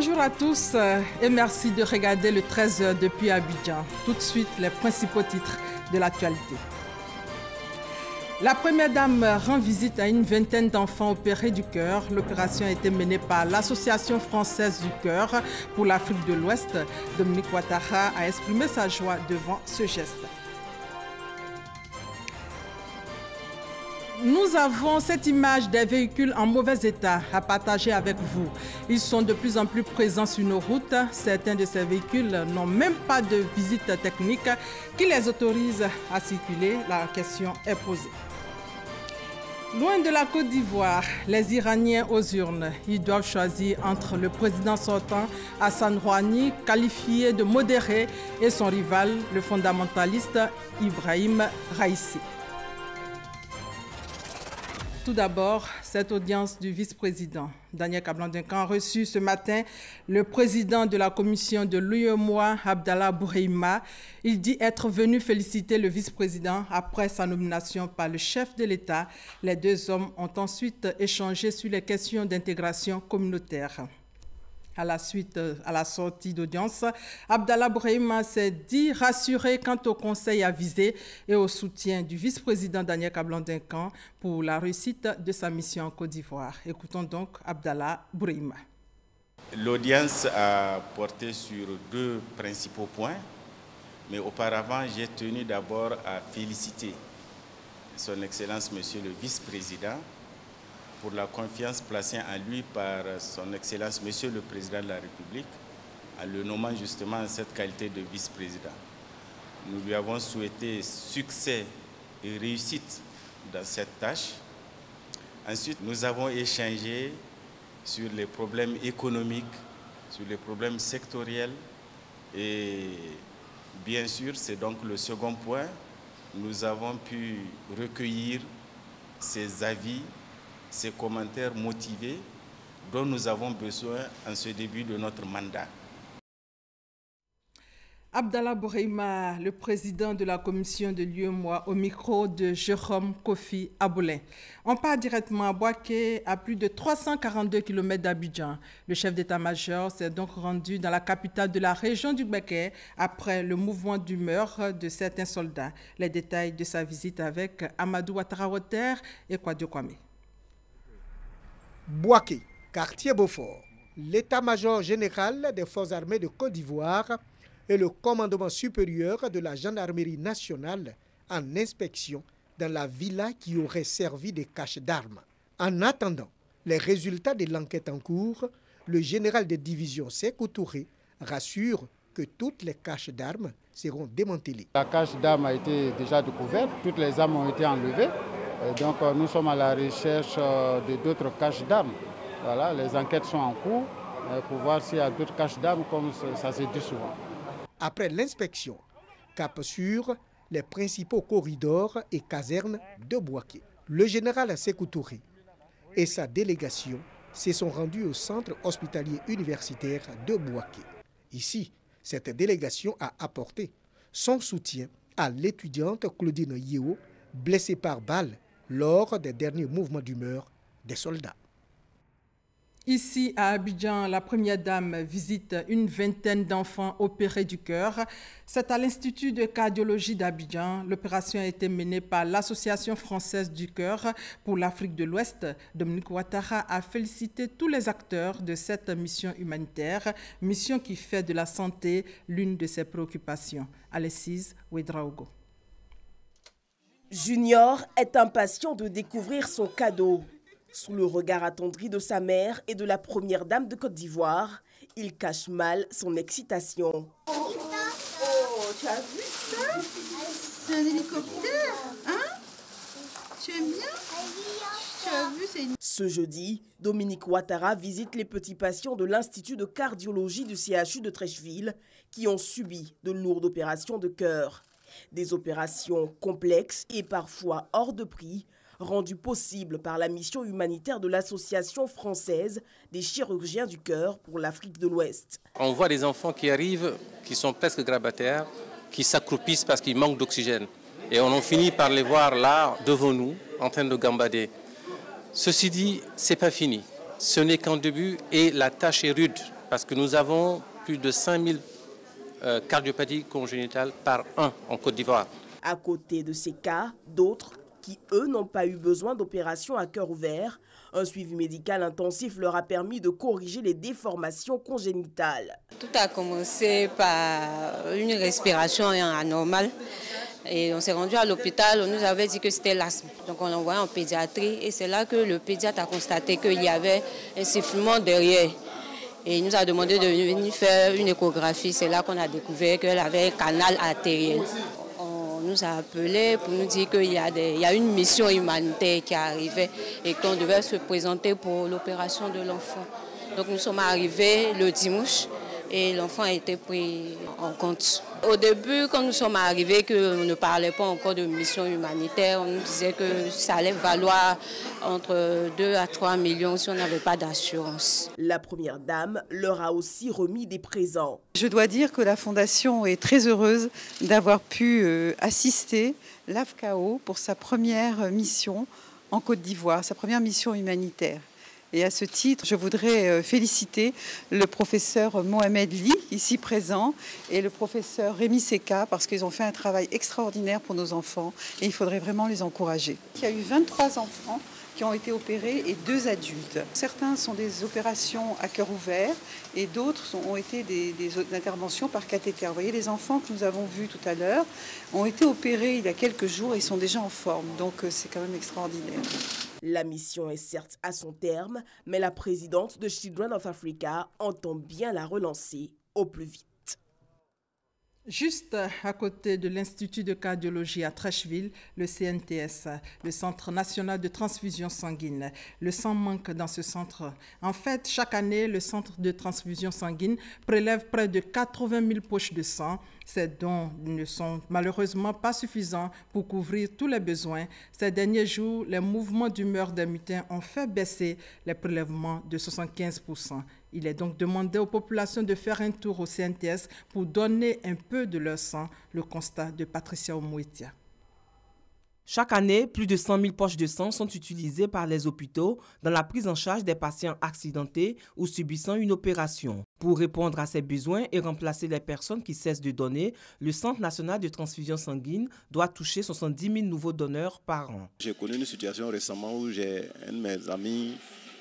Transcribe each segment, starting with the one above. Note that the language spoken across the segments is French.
Bonjour à tous et merci de regarder le 13h depuis Abidjan. Tout de suite, les principaux titres de l'actualité. La première dame rend visite à une vingtaine d'enfants opérés du cœur. L'opération a été menée par l'Association française du cœur pour l'Afrique de l'Ouest. Dominique Ouattara a exprimé sa joie devant ce geste. Nous avons cette image des véhicules en mauvais état à partager avec vous. Ils sont de plus en plus présents sur nos routes. Certains de ces véhicules n'ont même pas de visite technique qui les autorise à circuler. La question est posée. Loin de la Côte d'Ivoire, les Iraniens aux urnes. Ils doivent choisir entre le président sortant, Hassan Rouhani, qualifié de modéré, et son rival, le fondamentaliste Ibrahim Raïssi. Tout d'abord, cette audience du vice-président. Daniel Kablan-Duncan a reçu ce matin le président de la commission de l'UEMOA, Abdallah Bourehima. Il dit être venu féliciter le vice-président après sa nomination par le chef de l'État. Les deux hommes ont ensuite échangé sur les questions d'intégration communautaire. À la sortie d'audience, Abdallah Bourehima s'est dit rassuré quant au conseil avisé et au soutien du vice-président Daniel Kablan-Duncan pour la réussite de sa mission en Côte d'Ivoire. Écoutons donc Abdallah Bourehima. L'audience a porté sur deux principaux points, mais auparavant, j'ai tenu d'abord à féliciter son Excellence, Monsieur le vice-président, pour la confiance placée en lui par son Excellence, Monsieur le Président de la République, en le nommant justement en cette qualité de vice-président. Nous lui avons souhaité succès et réussite dans cette tâche. Ensuite, nous avons échangé sur les problèmes économiques, sur les problèmes sectoriels et bien sûr, c'est donc le second point, nous avons pu recueillir ses avis, ces commentaires motivés dont nous avons besoin en ce début de notre mandat. Abdallah Bourehima, le président de la commission de l'UEMOA, au micro de Jérôme Kofi Aboulin. On part directement à Bouaké, à plus de 342 km d'Abidjan. Le chef d'état-major s'est donc rendu dans la capitale de la région du Béké après le mouvement d'humeur de certains soldats. Les détails de sa visite avec Amadou Ouattara et Kwadio Kwame. Bouaké, quartier Beaufort, l'état-major général des forces armées de Côte d'Ivoire et le commandement supérieur de la gendarmerie nationale en inspection dans la villa qui aurait servi de cache d'armes. En attendant les résultats de l'enquête en cours, le général de division Sékou Touré rassure que toutes les caches d'armes seront démantelées. La cache d'armes a été déjà découverte, toutes les armes ont été enlevées. Donc nous sommes à la recherche de d'autres caches d'armes. Voilà, les enquêtes sont en cours pour voir s'il y a d'autres caches d'armes comme ça se dit souvent. Après l'inspection, cap sur les principaux corridors et casernes de Bouaké. Le général Sékou Touré et sa délégation se sont rendus au centre hospitalier universitaire de Bouaké. Ici, cette délégation a apporté son soutien à l'étudiante Claudine Yeo, blessée par balle lors des derniers mouvements d'humeur des soldats. Ici, à Abidjan, la première dame visite une vingtaine d'enfants opérés du cœur. C'est à l'Institut de cardiologie d'Abidjan. L'opération a été menée par l'Association française du cœur pour l'Afrique de l'Ouest. Dominique Ouattara a félicité tous les acteurs de cette mission humanitaire, mission qui fait de la santé l'une de ses préoccupations. Alexis Ouedraogo. Junior est impatient de découvrir son cadeau. Sous le regard attendri de sa mère et de la première dame de Côte d'Ivoire, il cache mal son excitation. Oh, tu as vu ça? C'est un hélicoptère, hein? Tu aimes bien? Tu as vu, c'est une... Ce jeudi, Dominique Ouattara visite les petits patients de l'Institut de cardiologie du CHU de Treichville qui ont subi de lourdes opérations de cœur. Des opérations complexes et parfois hors de prix, rendues possibles par la mission humanitaire de l'Association française des chirurgiens du cœur pour l'Afrique de l'Ouest. On voit des enfants qui arrivent, qui sont presque grabataires, qui s'accroupissent parce qu'ils manquent d'oxygène. Et on en finit par les voir là, devant nous, en train de gambader. Ceci dit, ce n'est pas fini. Ce n'est qu'un début et la tâche est rude. parce que nous avons plus de 5000 cardiopathies congénitales par an en Côte d'Ivoire. À côté de ces cas, d'autres qui, eux, n'ont pas eu besoin d'opération à cœur ouvert. Un suivi médical intensif leur a permis de corriger les déformations congénitales. Tout a commencé par une respiration anormale. Et on s'est rendu à l'hôpital, on nous avait dit que c'était l'asthme. Donc on l'a envoyé en pédiatrie et c'est là que le pédiatre a constaté qu'il y avait un sifflement derrière. Et il nous a demandé de venir faire une échographie. C'est là qu'on a découvert qu'elle avait un canal artériel. On nous a appelés pour nous dire qu'il y a une mission humanitaire qui arrivait et qu'on devait se présenter pour l'opération de l'enfant. Donc nous sommes arrivés le dimanche et l'enfant a été pris en compte. Au début, quand nous sommes arrivés, qu'on ne parlait pas encore de mission humanitaire, on nous disait que ça allait valoir entre 2 à 3 millions si on n'avait pas d'assurance. La première dame leur a aussi remis des présents. Je dois dire que la Fondation est très heureuse d'avoir pu assister l'AFCAO pour sa première mission en Côte d'Ivoire, sa première mission humanitaire. Et à ce titre, je voudrais féliciter le professeur Mohamed Ly, ici présent, et le professeur Rémi Seka, parce qu'ils ont fait un travail extraordinaire pour nos enfants et il faudrait vraiment les encourager. Il y a eu 23 enfants qui ont été opérés et 2 adultes. Certains sont des opérations à cœur ouvert et d'autres ont été des interventions par cathéter. Vous voyez, les enfants que nous avons vus tout à l'heure ont été opérés il y a quelques jours et ils sont déjà en forme. Donc c'est quand même extraordinaire. La mission est certes à son terme, mais la présidente de Children of Africa entend bien la relancer au plus vite. Juste à côté de l'Institut de cardiologie à Trècheville, le CNTS, le Centre national de transfusion sanguine. Le sang manque dans ce centre. En fait, chaque année, le centre de transfusion sanguine prélève près de 80 000 poches de sang. Ces dons ne sont malheureusement pas suffisants pour couvrir tous les besoins. Ces derniers jours, les mouvements d'humeur des mutins ont fait baisser les prélèvements de 75%. Il est donc demandé aux populations de faire un tour au CNTS pour donner un peu de leur sang, le constat de Patricia Omouetia. Chaque année, plus de 100 000 poches de sang sont utilisées par les hôpitaux dans la prise en charge des patients accidentés ou subissant une opération. Pour répondre à ces besoins et remplacer les personnes qui cessent de donner, le Centre national de transfusion sanguine doit toucher 70 000 nouveaux donneurs par an. J'ai connu une situation récemment où j'ai un de mes amis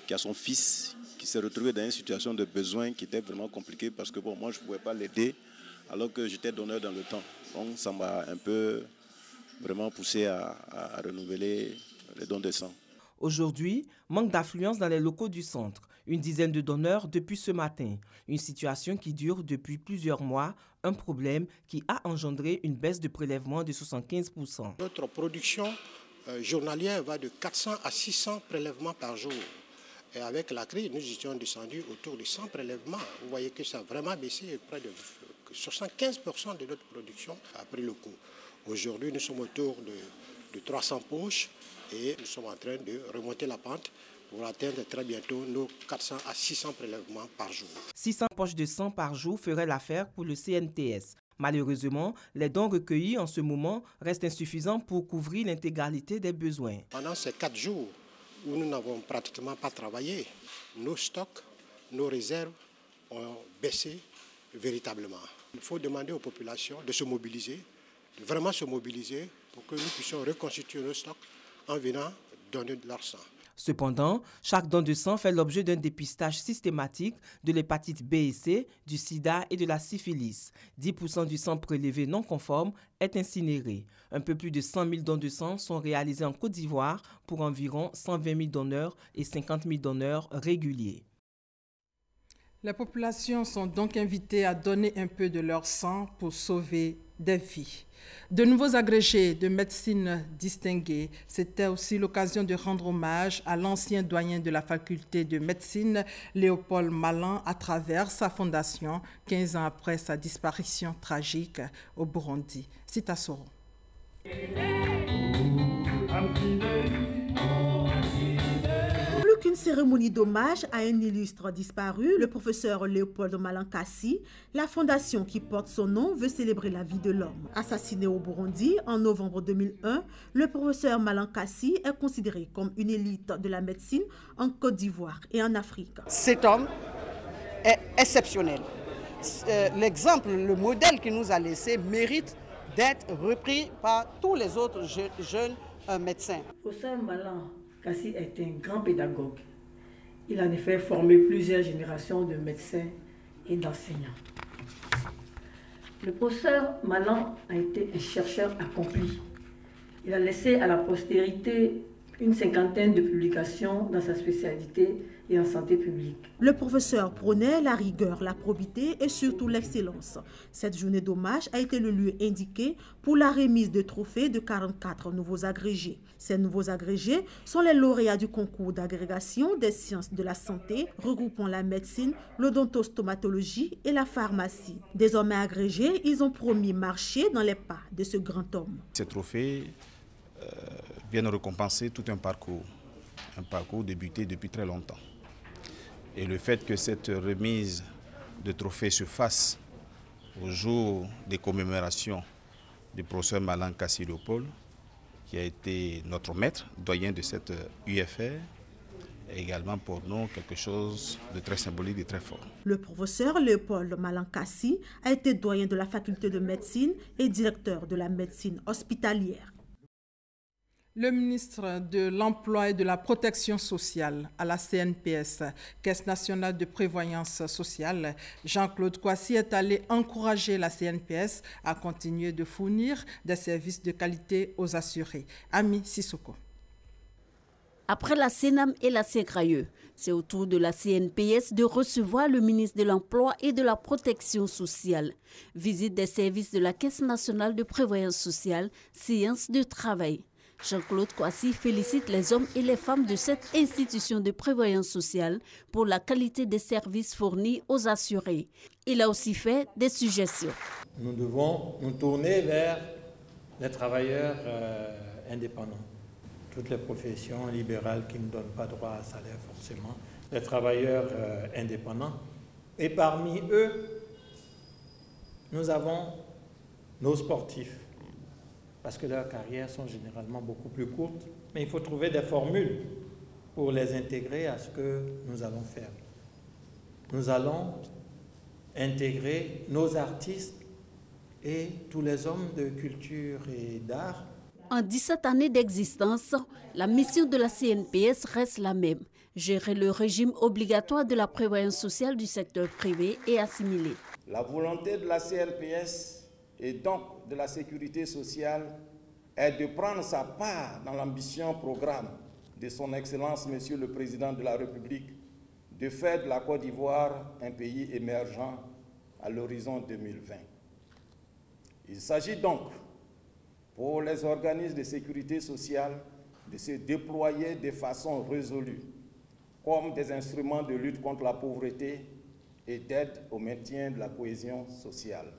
qui a son fils qui s'est retrouvé dans une situation de besoin qui était vraiment compliquée parce que moi je ne pouvais pas l'aider alors que j'étais donneur dans le temps. Donc ça m'a un peu vraiment poussé à renouveler les dons de sang. Aujourd'hui, manque d'affluence dans les locaux du centre. Une dizaine de donneurs depuis ce matin. Une situation qui dure depuis plusieurs mois. Un problème qui a engendré une baisse de prélèvement de 75%. Notre production journalière va de 400 à 600 prélèvements par jour. Et avec la crise, nous étions descendus autour de 100 prélèvements. Vous voyez que ça a vraiment baissé. Près de 75% de notre production a pris le coup. Aujourd'hui, nous sommes autour de 300 poches et nous sommes en train de remonter la pente pour atteindre très bientôt nos 400 à 600 prélèvements par jour. 600 poches de sang par jour feraient l'affaire pour le CNTS. Malheureusement, les dons recueillis en ce moment restent insuffisants pour couvrir l'intégralité des besoins. Pendant ces 4 jours où nous n'avons pratiquement pas travaillé, nos stocks, nos réserves ont baissé véritablement. Il faut demander aux populations de se mobiliser, de vraiment se mobiliser pour que nous puissions reconstituer nos stocks en venant donner de leur sang. Cependant, chaque don de sang fait l'objet d'un dépistage systématique de l'hépatite B et C, du sida et de la syphilis. 10% du sang prélevé non conforme est incinéré. Un peu plus de 100 000 dons de sang sont réalisés en Côte d'Ivoire pour environ 120 000 donneurs et 50 000 donneurs réguliers. Les populations sont donc invitées à donner un peu de leur sang pour sauver des vies. De nouveaux agrégés de médecine distingués, c'était aussi l'occasion de rendre hommage à l'ancien doyen de la faculté de médecine, Léopold Malan, à travers sa fondation, 15 ans après sa disparition tragique au Burundi. Citasoro. Qu'une cérémonie d'hommage à un illustre disparu, le professeur Léopold Malan Kassi, la fondation qui porte son nom veut célébrer la vie de l'homme. Assassiné au Burundi en novembre 2001, le professeur Malan Kassi est considéré comme une élite de la médecine en Côte d'Ivoire et en Afrique. Cet homme est exceptionnel. L'exemple, le modèle qu'il nous a laissé mérite d'être repris par tous les autres jeunes médecins. Professeur Malan Kassi est un grand pédagogue. Il a en effet formé plusieurs générations de médecins et d'enseignants. Le professeur Malan a été un chercheur accompli. Il a laissé à la postérité une cinquantaine de publications dans sa spécialité et en santé publique. Le professeur prônait la rigueur, la probité et surtout l'excellence. Cette journée d'hommage a été le lieu indiqué pour la remise de trophées de 44 nouveaux agrégés. Ces nouveaux agrégés sont les lauréats du concours d'agrégation des sciences de la santé, regroupant la médecine, l'odontostomatologie et la pharmacie. Désormais agrégés, ils ont promis marcher dans les pas de ce grand homme. Ces trophées viennent récompenser tout un parcours débuté depuis très longtemps. Et le fait que cette remise de trophées se fasse au jour des commémorations du professeur Malan Kassi Léopold, qui a été notre maître, doyen de cette UFR, est également pour nous quelque chose de très symbolique et très fort. Le professeur Léopold Malan Kassi a été doyen de la faculté de médecine et directeur de la médecine hospitalière. Le ministre de l'Emploi et de la Protection sociale à la CNPS, Caisse nationale de prévoyance sociale, Jean-Claude Kouassi est allé encourager la CNPS à continuer de fournir des services de qualité aux assurés. Ami Sissoko. Après la CNAM et la CECRAE, c'est au tour de la CNPS de recevoir le ministre de l'Emploi et de la Protection sociale. Visite des services de la Caisse nationale de prévoyance sociale, séance de travail. Jean-Claude Kouassi félicite les hommes et les femmes de cette institution de prévoyance sociale pour la qualité des services fournis aux assurés. Il a aussi fait des suggestions. Nous devons nous tourner vers les travailleurs indépendants. Toutes les professions libérales qui ne donnent pas droit à salaire forcément, les travailleurs indépendants. Et parmi eux, nous avons nos sportifs, parce que leurs carrières sont généralement beaucoup plus courtes, mais il faut trouver des formules pour les intégrer à ce que nous allons faire. Nous allons intégrer nos artistes et tous les hommes de culture et d'art. En 17 années d'existence, la mission de la CNPS reste la même, gérer le régime obligatoire de la prévoyance sociale du secteur privé et assimilé. La volonté de la CNPS et donc de la sécurité sociale est de prendre sa part dans l'ambition programme de son Excellence Monsieur le Président de la République de faire de la Côte d'Ivoire un pays émergent à l'horizon 2020. Il s'agit donc pour les organismes de sécurité sociale de se déployer de façon résolue comme des instruments de lutte contre la pauvreté et d'aide au maintien de la cohésion sociale.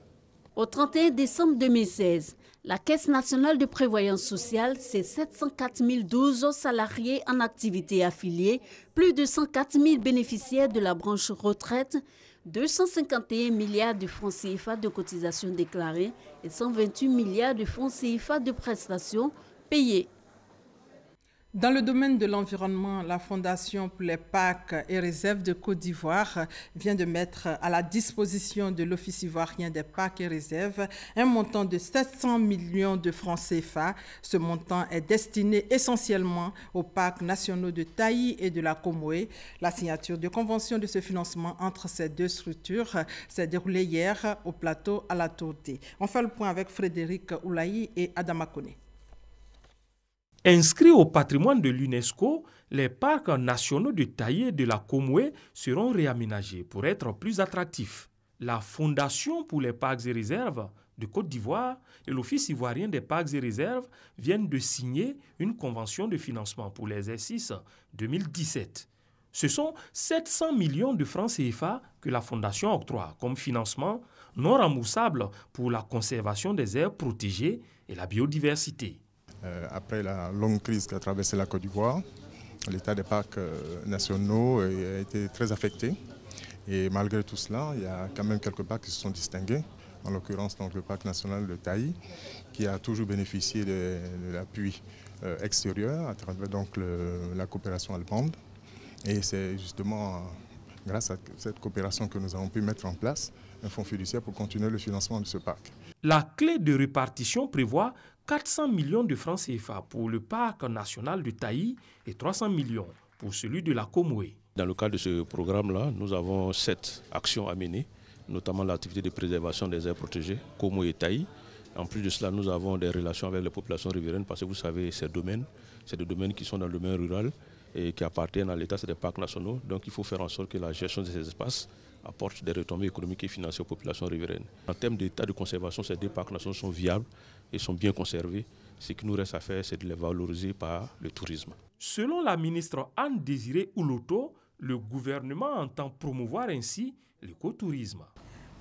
Au 31 décembre 2016, la Caisse nationale de prévoyance sociale, c'est 704 012 salariés en activité affiliés, plus de 104 000 bénéficiaires de la branche retraite, 251 milliards de francs CFA de cotisations déclarées et 128 milliards de francs CFA de prestations payées. Dans le domaine de l'environnement, la Fondation pour les parcs et réserves de Côte d'Ivoire vient de mettre à la disposition de l'Office ivoirien des parcs et réserves un montant de 700 millions de francs CFA. Ce montant est destiné essentiellement aux parcs nationaux de Taï et de la Comoé. La signature de convention de ce financement entre ces deux structures s'est déroulée hier au plateau à la Tourdé. On fait le point avec Frédéric Oulaï et Adama Koné. Inscrits au patrimoine de l'UNESCO, les parcs nationaux de Taï et de la Comoé seront réaménagés pour être plus attractifs. La Fondation pour les parcs et réserves de Côte d'Ivoire et l'Office ivoirien des parcs et réserves viennent de signer une convention de financement pour l'exercice 2017. Ce sont 700 millions de francs CFA que la Fondation octroie comme financement non remboursable pour la conservation des aires protégées et la biodiversité. Après la longue crise qu'a traversé la Côte d'Ivoire, l'état des parcs nationaux a été très affecté. Et malgré tout cela, il y a quand même quelques parcs qui se sont distingués. En l'occurrence, le parc national de Taï, qui a toujours bénéficié de l'appui extérieur à travers la coopération allemande. Et c'est justement grâce à cette coopération que nous avons pu mettre en place, un fonds fiduciaire pour continuer le financement de ce parc. La clé de répartition prévoit 400 millions de francs CFA pour le parc national de Taï et 300 millions pour celui de la Comoé. Dans le cadre de ce programme-là, nous avons 7 actions à mener, notamment l'activité de préservation des aires protégées, Comoé et Taï. En plus de cela, nous avons des relations avec les populations riveraines parce que vous savez, c'est des domaines qui sont dans le domaine rural et qui appartiennent à l'État, c'est des parcs nationaux. Donc il faut faire en sorte que la gestion de ces espaces apporte des retombées économiques et financières aux populations riveraines. En termes d'état de conservation, ces 2 parcs nationaux sont viables et sont bien conservés. Ce qui nous reste à faire, c'est de les valoriser par le tourisme. Selon la ministre Anne-Désirée Ouloto, le gouvernement entend promouvoir ainsi l'écotourisme.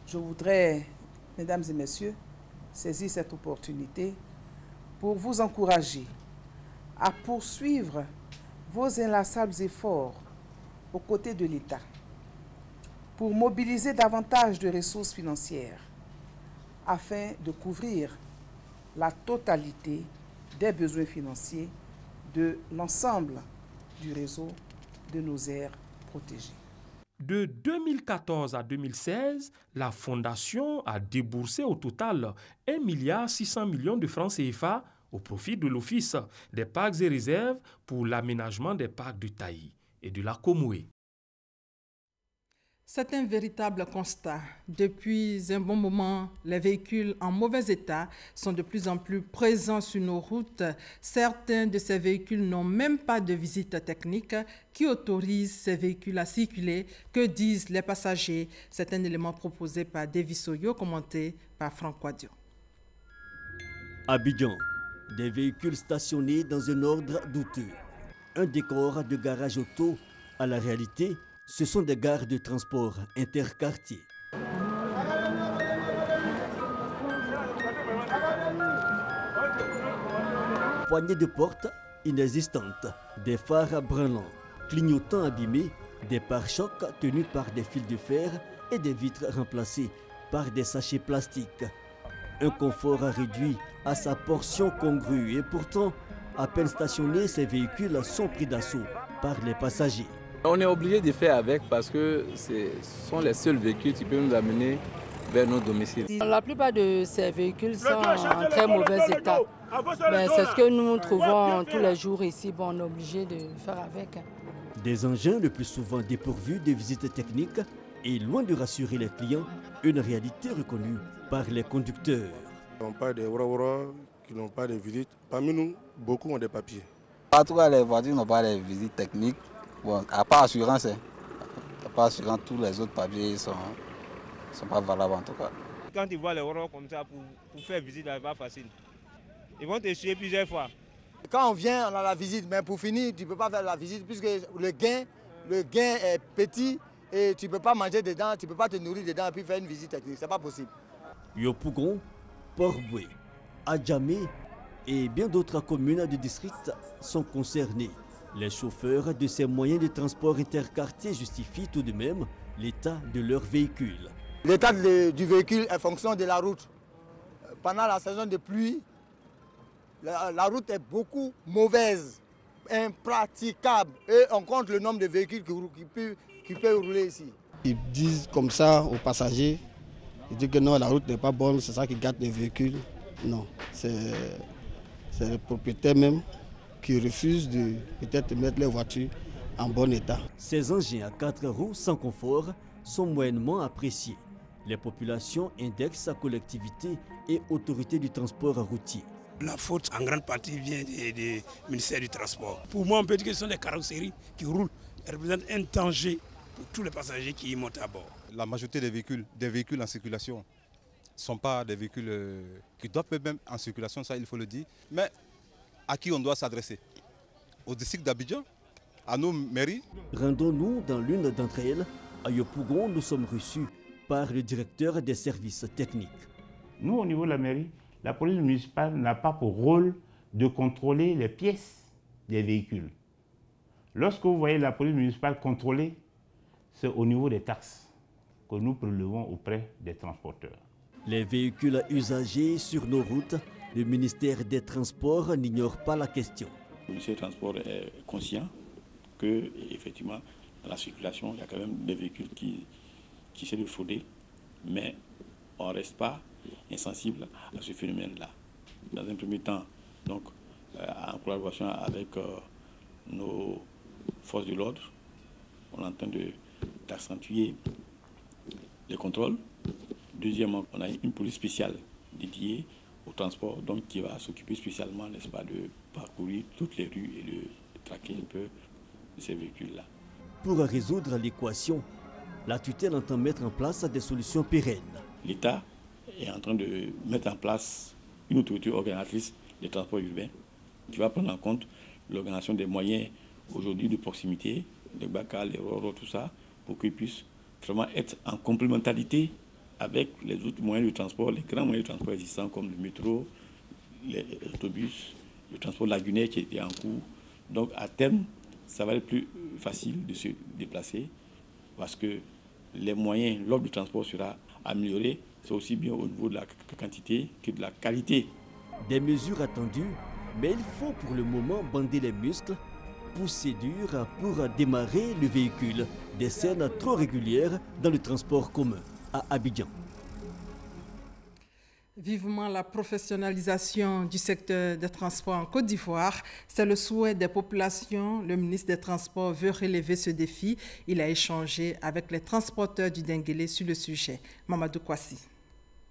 Je voudrais, mesdames et messieurs, saisir cette opportunité pour vous encourager à poursuivre vos inlassables efforts aux côtés de l'État pour mobiliser davantage de ressources financières afin de couvrir la totalité des besoins financiers de l'ensemble du réseau de nos aires protégées. De 2014 à 2016, la Fondation a déboursé au total 1,6 milliard de francs CFA au profit de l'Office des parcs et réserves pour l'aménagement des parcs de Taï et de la Comoé. C'est un véritable constat. Depuis un bon moment, les véhicules en mauvais état sont de plus en plus présents sur nos routes. Certains de ces véhicules n'ont même pas de visite technique qui autorise ces véhicules à circuler. Que disent les passagers? C'est un élément proposé par Davis Oyo, commenté par Franck Quadio. Abidjan, des véhicules stationnés dans un ordre douteux. Un décor de garage auto à la réalité. Ce sont des gares de transport interquartiers. Poignées de portes inexistantes, des phares branlants, clignotants abîmés, des pare-chocs tenus par des fils de fer et des vitres remplacées par des sachets plastiques. Un confort réduit à sa portion congrue et pourtant, à peine stationnés, ces véhicules sont pris d'assaut par les passagers. On est obligé de faire avec parce que ce sont les seuls véhicules qui peuvent nous amener vers nos domiciles. La plupart de ces véhicules sont en très mauvais état. C'est ce que nous trouvons tous les jours ici. Bon, on est obligé de faire avec. Des engins le plus souvent dépourvus de visites techniques et loin de rassurer les clients, une réalité reconnue par les conducteurs. On parle des Wara qui n'ont pas de visite. Parmi nous, beaucoup ont des papiers. En tout cas, les voitures n'ont pas de visite technique. Bon, à part assurance, tous les autres papiers ne sont pas valables en tout cas. Quand ils voient les Wara comme ça, pour faire visite, ce n'est pas facile. Ils vont te suivre plusieurs fois. Quand on vient, on a la visite, mais pour finir, tu ne peux pas faire la visite puisque le gain est petit et tu ne peux pas manger dedans, tu ne peux pas te nourrir dedans et puis faire une visite technique. Ce n'est pas possible. Yopougon, Port-Boué, Adjamé et bien d'autres communes du district sont concernées. Les chauffeurs de ces moyens de transport interquartiers justifient tout de même l'état de leur véhicule. L'état du véhicule est fonction de la route. Pendant la saison de pluie, la route est beaucoup mauvaise, impraticable. Et on compte le nombre de véhicules qui peuvent rouler ici. Ils disent comme ça aux passagers, ils disent que non, la route n'est pas bonne, c'est ça qui gâte les véhicules. Non, c'est le propriétaire même qui refusent de peut-être mettre les voitures en bon état. Ces engins à 4 roues sans confort sont moyennement appréciés. Les populations indexent sa collectivité et autorités du transport routier. La faute en grande partie vient du ministère du Transport. Pour moi, on peut dire que ce sont des carrosseries qui roulent. Elles représentent un danger pour tous les passagers qui y montent à bord. La majorité des véhicules en circulation ne sont pas des véhicules qui doivent même en circulation, ça il faut le dire. Mais à qui on doit s'adresser? Au district d'Abidjan? À nos mairies? Rendons-nous dans l'une d'entre elles. À Yopougon, nous sommes reçus par le directeur des services techniques. Nous, au niveau de la mairie, la police municipale n'a pas pour rôle de contrôler les pièces des véhicules. Lorsque vous voyez la police municipale contrôler, c'est au niveau des taxes que nous prélevons auprès des transporteurs. Les véhicules usagés sur nos routes, le ministère des Transports n'ignore pas la question. Le ministère des Transports est conscient que, effectivement, dans la circulation, il y a quand même des véhicules qui essaient de frauder, mais on ne reste pas insensible à ce phénomène-là. Dans un premier temps, donc, en collaboration avec nos forces de l'ordre, on est en train d'accentuer les contrôles. Deuxièmement, on a une police spéciale dédiée au transport, donc qui va s'occuper spécialement, n'est-ce pas, de parcourir toutes les rues et de traquer un peu ces véhicules-là. Pour résoudre l'équation, la tutelle entend mettre en place des solutions pérennes. L'État est en train de mettre en place une autorité organisatrice des transports urbains qui va prendre en compte l'organisation des moyens aujourd'hui de proximité, les BACA, les RORO, tout ça, pour qu'ils puissent vraiment être en complémentarité avec les autres moyens de transport, les grands moyens de transport existants comme le métro, les autobus, le transport lagunaire qui était en cours. Donc à terme, ça va être plus facile de se déplacer parce que les moyens, l'offre de transport sera améliorée. C'est aussi bien au niveau de la quantité que de la qualité. Des mesures attendues, mais il faut pour le moment bander les muscles, pousser dur pour démarrer le véhicule. Des scènes trop régulières dans le transport commun à Abidjan. Vivement la professionnalisation du secteur des transports en Côte d'Ivoire, c'est le souhait des populations. Le ministre des Transports veut relever ce défi. Il a échangé avec les transporteurs du Denguélé sur le sujet. Mamadou Kwasi.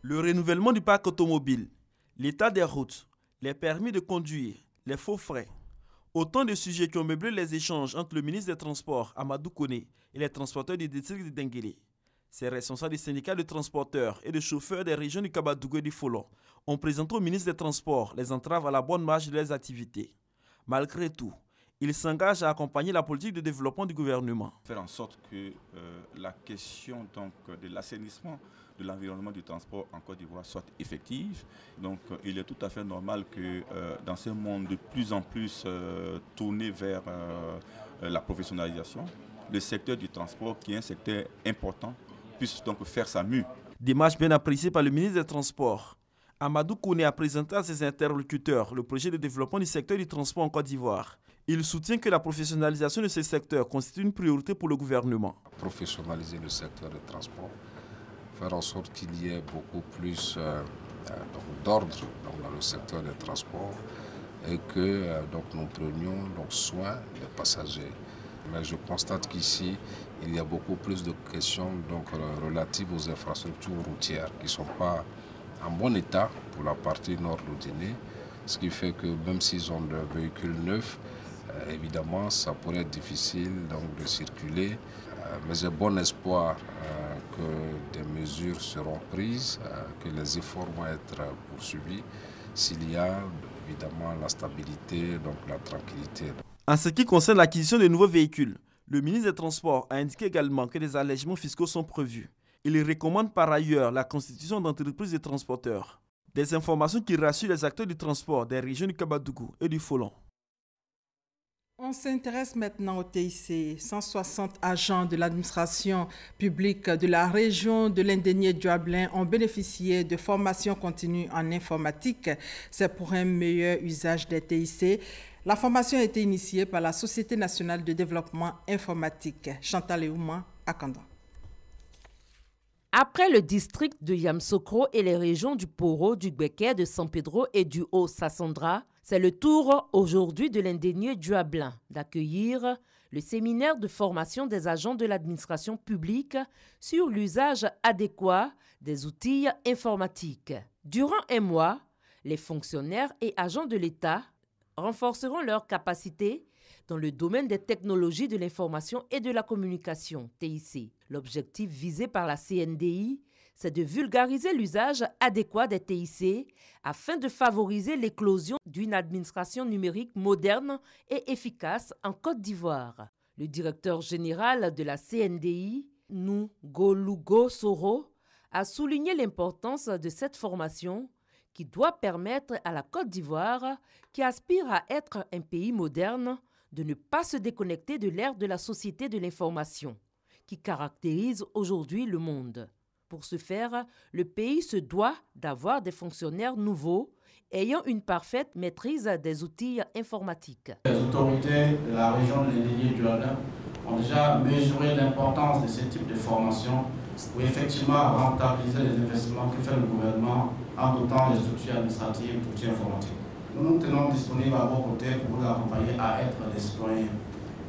Le renouvellement du parc automobile, l'état des routes, les permis de conduire, les faux frais. Autant de sujets qui ont meublé les échanges entre le ministre des Transports, Amadou Koné, et les transporteurs du district de Denguélé. Ces responsables des syndicats de transporteurs et de chauffeurs des régions du Kabadougou et du Folon ont présenté au ministre des Transports les entraves à la bonne marche de leurs activités. Malgré tout, ils s'engagent à accompagner la politique de développement du gouvernement. Faire en sorte que la question donc, de l'assainissement de l'environnement du transport en Côte d'Ivoire soit effective. Donc il est tout à fait normal que dans ce monde de plus en plus tourné vers la professionnalisation, le secteur du transport, qui est un secteur important, puisse donc faire sa mue. Démarche bien appréciée par le ministre des Transports. Amadou Koné a présenté à ses interlocuteurs le projet de développement du secteur du transport en Côte d'Ivoire. Il soutient que la professionnalisation de ce secteur constitue une priorité pour le gouvernement. Professionnaliser le secteur du transport, faire en sorte qu'il y ait beaucoup plus d'ordre dans le secteur des transports et que nous prenions soin des passagers. Mais je constate qu'ici, il y a beaucoup plus de questions relatives aux infrastructures routières qui ne sont pas en bon état pour la partie nord d'Oudéné, ce qui fait que même s'ils ont des véhicules neufs, évidemment, ça pourrait être difficile de circuler. Mais j'ai bon espoir que des mesures seront prises, que les efforts vont être poursuivis s'il y a évidemment la stabilité, la tranquillité. En ce qui concerne l'acquisition de nouveaux véhicules, le ministre des Transports a indiqué également que des allègements fiscaux sont prévus. Il recommande par ailleurs la constitution d'entreprises de transporteurs. Des informations qui rassurent les acteurs du transport des régions du Kabadougou et du Folon. On s'intéresse maintenant au TIC. 160 agents de l'administration publique de la région de l'Indénié-Duablin ont bénéficié de formations continues en informatique. C'est pour un meilleur usage des TIC. La formation a été initiée par la Société nationale de développement informatique. Chantal Eouma, à Kanda. Après le district de Yamsokro et les régions du Poro, du Gbeke, de San Pedro et du Haut-Sassandra, c'est le tour aujourd'hui de l'Indénié-Duablin d'accueillir le séminaire de formation des agents de l'administration publique sur l'usage adéquat des outils informatiques. Durant un mois, les fonctionnaires et agents de l'État renforceront leurs capacités dans le domaine des technologies de l'information et de la communication, TIC. L'objectif visé par la CNDI, c'est de vulgariser l'usage adéquat des TIC afin de favoriser l'éclosion d'une administration numérique moderne et efficace en Côte d'Ivoire. Le directeur général de la CNDI, Ngolugo Soro, a souligné l'importance de cette formation qui doit permettre à la Côte d'Ivoire, qui aspire à être un pays moderne, de ne pas se déconnecter de l'ère de la société de l'information, qui caractérise aujourd'hui le monde. Pour ce faire, le pays se doit d'avoir des fonctionnaires nouveaux, ayant une parfaite maîtrise des outils informatiques. Les autorités de la région de l'Indénié-Duablin ont déjà mesuré l'importance de ce type de formation pour effectivement rentabiliser les investissements que fait le gouvernement en dotant les structures administratives d'outils informatiques. Nous nous tenons disponibles à vos côtés pour vous accompagner à être des citoyens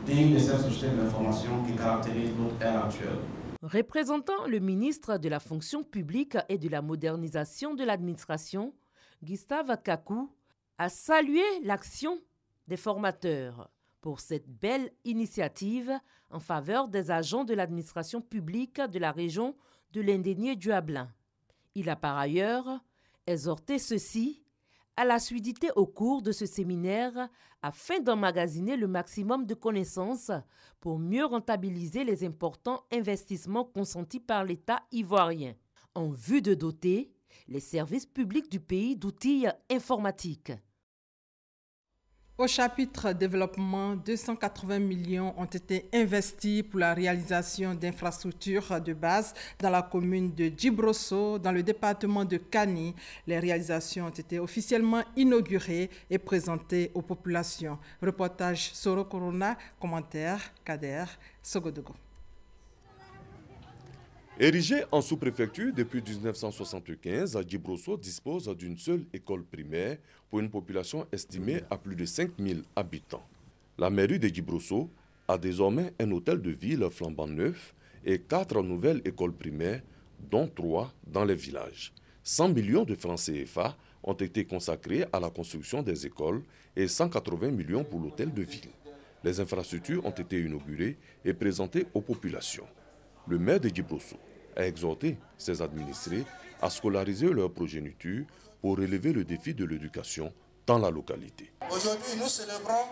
dignes de cette société de l'information qui caractérise notre ère actuelle. Représentant le ministre de la fonction publique et de la modernisation de l'administration, Gustave Kakou, a salué l'action des formateurs pour cette belle initiative en faveur des agents de l'administration publique de la région de l'Indénié-Duablin. Il a par ailleurs exhorté ceux-ci à l'assiduité au cours de ce séminaire afin d'emmagasiner le maximum de connaissances pour mieux rentabiliser les importants investissements consentis par l'État ivoirien en vue de doter les services publics du pays d'outils informatiques. Au chapitre développement, 280 millions ont été investis pour la réalisation d'infrastructures de base dans la commune de Djibrosso, dans le département de Kani. Les réalisations ont été officiellement inaugurées et présentées aux populations. Reportage Soro Corona, commentaire Kader Sogodogo. Érigé en sous-préfecture depuis 1975, Djibrosso dispose d'une seule école primaire pour une population estimée à plus de 5000 habitants. La mairie de Djibrosso a désormais un hôtel de ville flambant neuf et 4 nouvelles écoles primaires, dont 3 dans les villages. 100 millions de francs CFA ont été consacrés à la construction des écoles et 180 millions pour l'hôtel de ville. Les infrastructures ont été inaugurées et présentées aux populations. Le maire de Djibrosso a exhorté ses administrés à scolariser leur progéniture pour relever le défi de l'éducation dans la localité. Aujourd'hui, nous célébrons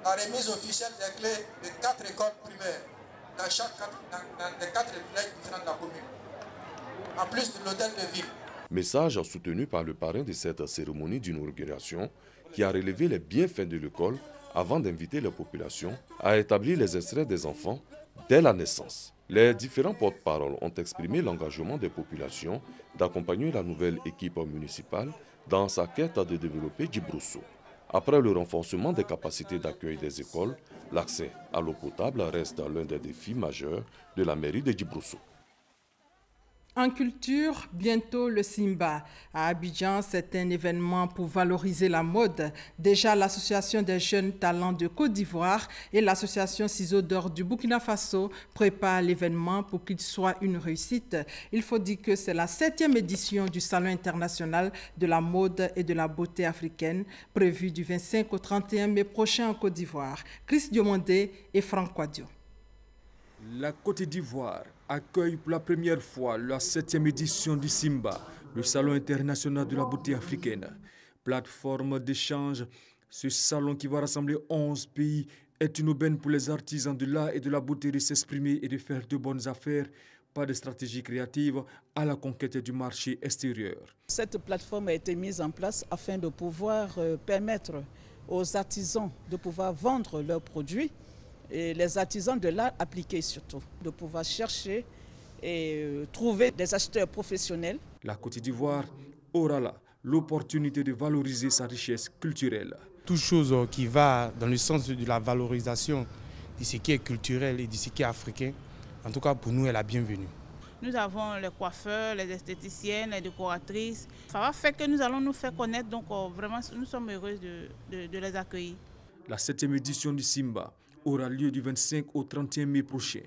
la remise officielle des clés de 4 écoles primaires dans les 4 villages différents de la commune, en plus de l'hôtel de ville. Message soutenu par le parrain de cette cérémonie d'inauguration qui a relevé les bienfaits de l'école avant d'inviter la population à établir les extraits des enfants dès la naissance. Les différents porte-paroles ont exprimé l'engagement des populations d'accompagner la nouvelle équipe municipale dans sa quête de développer Djibrosso. Après le renforcement des capacités d'accueil des écoles, l'accès à l'eau potable reste l'un des défis majeurs de la mairie de Djibrosso. En culture, bientôt le Simba. À Abidjan, c'est un événement pour valoriser la mode. Déjà, l'Association des jeunes talents de Côte d'Ivoire et l'Association Ciseaux d'Or du Burkina Faso préparent l'événement pour qu'il soit une réussite. Il faut dire que c'est la 7e édition du Salon international de la mode et de la beauté africaine, prévue du 25 au 31 mai prochain en Côte d'Ivoire. Chris Diomandé et Franck Quadio. La Côte d'Ivoire accueille pour la première fois la 7e édition du Simba, le Salon international de la beauté africaine. Plateforme d'échange, ce salon qui va rassembler 11 pays est une aubaine pour les artisans de l'art et de la beauté de s'exprimer et de faire de bonnes affaires, pas de stratégie créative à la conquête du marché extérieur. Cette plateforme a été mise en place afin de pouvoir permettre aux artisans de pouvoir vendre leurs produits et les artisans de l'art appliqués surtout, de pouvoir chercher et trouver des acheteurs professionnels. La Côte d'Ivoire aura là l'opportunité de valoriser sa richesse culturelle. Toute chose qui va dans le sens de la valorisation de ce qui est culturel et de ce qui est africain, en tout cas pour nous, est la bienvenue. Nous avons les coiffeurs, les esthéticiennes, les décoratrices. Ça va faire que nous allons nous faire connaître, donc vraiment nous sommes heureux de les accueillir. La 7e édition du Simba aura lieu du 25 au 31 mai prochain.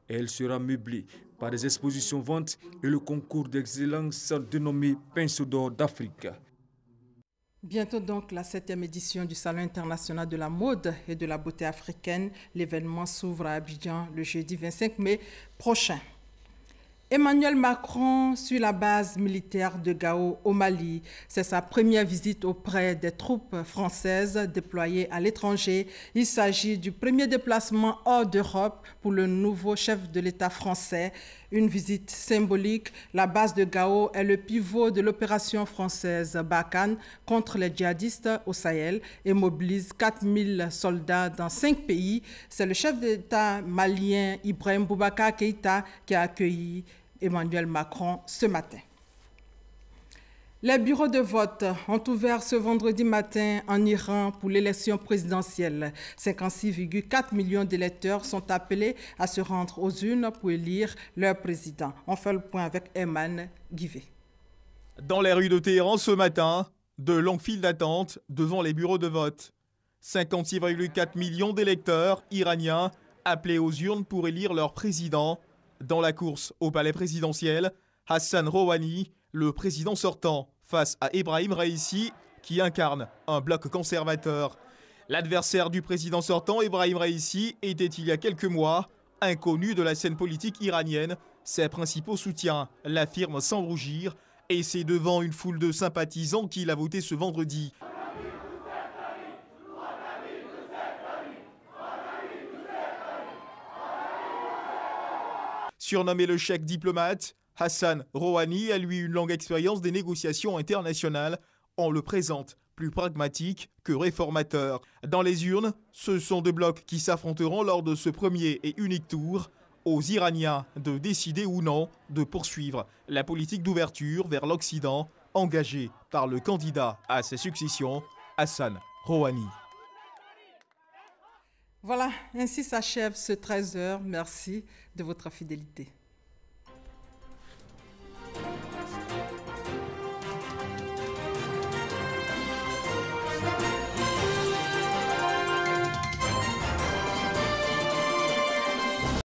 Elle sera meublée par des expositions ventes et le concours d'excellence dénommé Pinceau d'or d'Afrique. Bientôt donc la 7e édition du Salon international de la mode et de la beauté africaine. L'événement s'ouvre à Abidjan le jeudi 25 mai prochain. Emmanuel Macron suit la base militaire de Gao au Mali. C'est sa première visite auprès des troupes françaises déployées à l'étranger. Il s'agit du premier déplacement hors d'Europe pour le nouveau chef de l'État français. Une visite symbolique. La base de Gao est le pivot de l'opération française Barkhane contre les djihadistes au Sahel et mobilise 4000 soldats dans 5 pays. C'est le chef d'État malien Ibrahim Boubacar Keïta qui a accueilli Emmanuel Macron ce matin. Les bureaux de vote ont ouvert ce vendredi matin en Iran pour l'élection présidentielle. 56,4 millions d'électeurs sont appelés à se rendre aux urnes pour élire leur président. On fait le point avec Eman Guivet. Dans les rues de Téhéran ce matin, de longues files d'attente devant les bureaux de vote. 56,4 millions d'électeurs iraniens appelés aux urnes pour élire leur président. Dans la course au palais présidentiel, Hassan Rouhani, le président sortant, face à Ebrahim Raïssi, qui incarne un bloc conservateur. L'adversaire du président sortant, Ebrahim Raïssi, était il y a quelques mois inconnu de la scène politique iranienne. Ses principaux soutiens l'affirment sans rougir, et c'est devant une foule de sympathisants qu'il a voté ce vendredi. Surnommé le cheikh diplomate, Hassan Rouhani a lui une longue expérience des négociations internationales. On le présente plus pragmatique que réformateur. Dans les urnes, ce sont deux blocs qui s'affronteront lors de ce premier et unique tour. Aux Iraniens de décider ou non de poursuivre la politique d'ouverture vers l'Occident engagée par le candidat à ses successions, Hassan Rouhani. Voilà, ainsi s'achève ce 13h. Merci de votre fidélité.